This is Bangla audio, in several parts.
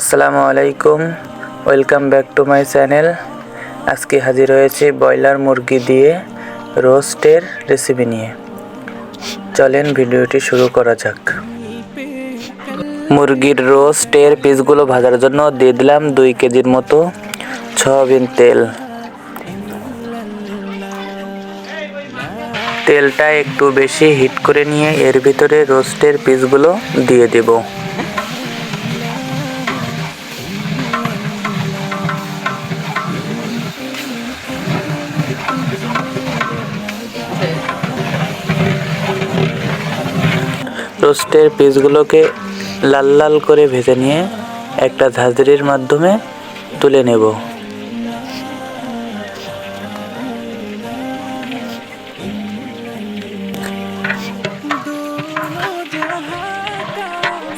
আসসালামু আলাইকুম, welcome back to my channel. আজকে হাজির হয়েছে ব্রয়লার মুরগি দিয়ে রোস্টের রেসিপি নিয়ে। চলেন ভিডিওটি শুরু করা যাক। মুরগির রোস্টের পিসগুলো ভাজার জন্য দিয়ে দিলাম 2 কেজির মতো সয়াবিন তেল। তেলটা একটু বেশি হিট করে নিয়ে এর ভিতরে রোস্টের পিসগুলো দিয়ে দেব। রোস্টের পিসগুলোকে লাল লাল করে ভেজে নিয়ে একটা ঝাঁঝরির মাধ্যমে তুলে নেব।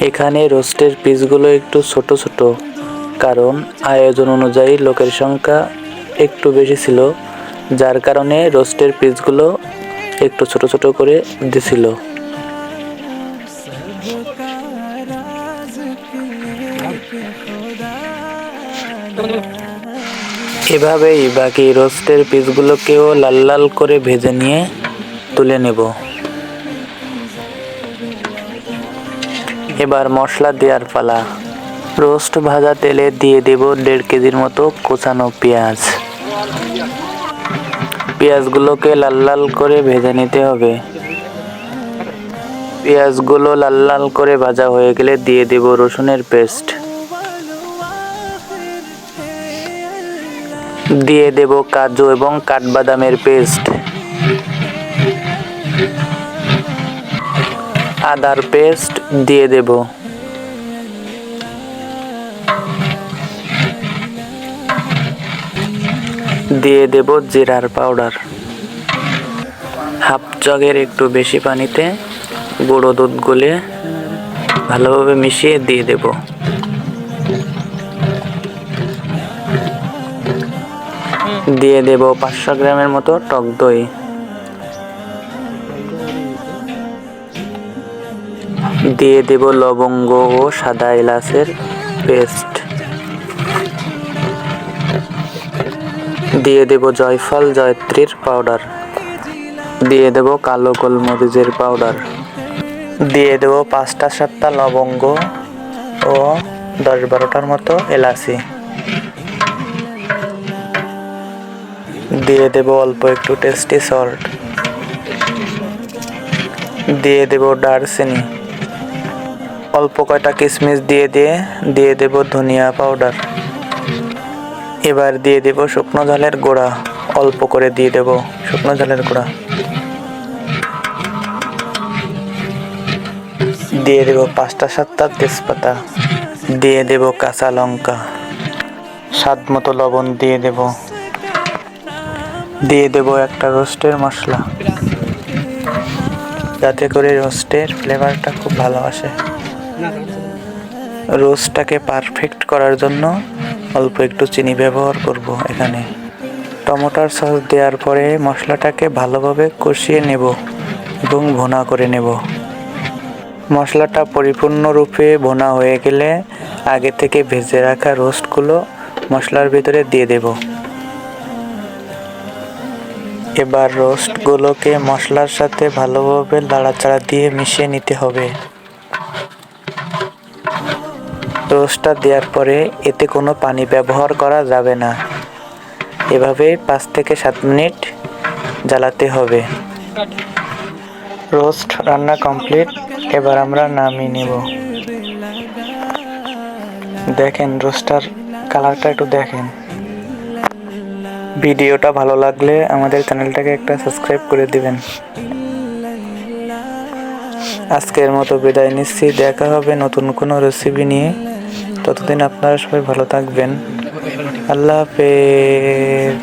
এখানে রোস্টের পিসগুলো একটু ছোট ছোট, কারণ আয়োজন অনুযায়ী লোকের সংখ্যা একটু বেশি ছিল, যার কারণে রোস্টের পিসগুলো একটু ছোট ছোট করে দিছিল। এভাবেই বাকি রোস্টের পিসগুলোকেও লাল লাল করে ভেজে নিয়ে তুলে নেব। এবার মশলা দেওয়ার পালা। রোস্ট ভাজা তেলে দিয়ে দেব 1.5 কেজির মতো কোচানো পেঁয়াজ। পেঁয়াজগুলোকে লাল লাল করে ভেজে নিতে হবে। পেঁয়াজগুলো লাল লাল করে ভাজা হয়ে গেলে দিয়ে দেব রসুনের পেস্ট। দিয়ে দেব কাজু এবং কাঠবাদামের পেস্ট, আদার পেস্ট দিয়ে দেব। দিয়ে দেব জিরার পাউডার। হাফ জগের একটু বেশি পানিতে গুঁড়ো দুধ গুলে ভালোভাবে মিশিয়ে দিয়ে দেব। দিয়ে দেব 500 গ্রামের মতো টক দই। দিয়ে দেব লবঙ্গ ও সাদা এলাচের পেস্ট। দিয়ে দেব জয়ফল জয়ত্রীর পাউডার। দিয়ে দেব কালো গোলমরিচের পাউডার। দিয়ে দেব 5-7টা লবঙ্গ ও 10-12টার মতো এলাচি। দিয়ে দেব অল্প একটু টেস্টি সল্ট। দিয়ে দেব দারচিনি। অল্প কয়টা কিশমিশ দিয়ে দেব ধনিয়া পাউডার। এবার দিয়ে দেব শুকনো ঝালের গুঁড়া, অল্প করে দিয়ে দেব শুকনো ঝালের গুঁড়া। দিয়ে দেব 5-7টা তেজপাতা। দিয়ে দেব কাঁচা লঙ্কা। স্বাদ মতো লবণ দিয়ে দেব। দিয়ে দেব একটা রোস্টের মশলা, যাতে করে রোস্টের ফ্লেভারটা খুব ভালো আসে। রোস্টটাকে পারফেক্ট করার জন্য অল্প একটু চিনি ব্যবহার করব এখানে। টমেটোর সস দেওয়ার পরে মশলাটাকে ভালোভাবে কষিয়ে নেব এবং ভুনা করে নেব। মশলাটা পরিপূর্ণরূপে ভুনা হয়ে গেলে আগে থেকে ভেজে রাখা রোস্টগুলো মশলার ভিতরে দিয়ে দেব। এবার রোস্টগুলোকে মশলার সাথে ভালোভাবে নাড়াচাড়া দিয়ে মিশিয়ে নিতে হবে। রোস্টটা দেওয়ার পরে এতে কোনো পানি ব্যবহার করা যাবে না। এভাবে 5-7 মিনিট জ্বালাতে হবে। রোস্ট রান্না কমপ্লিট। এবার আমরা নামিয়ে নেব। দেখেন রোস্টার কালারটা একটু দেখেন। ভিডিওটা ভালো লাগলে আমাদের চ্যানেলটাকে একটা সাবস্ক্রাইব করে দিবেন। আজকের মতো বিদায় নিচ্ছি। দেখা হবে নতুন কোনো রেসিপি নিয়ে। ততদিন আপনারা সবাই ভালো থাকবেন। আল্লাহ হাফেজ।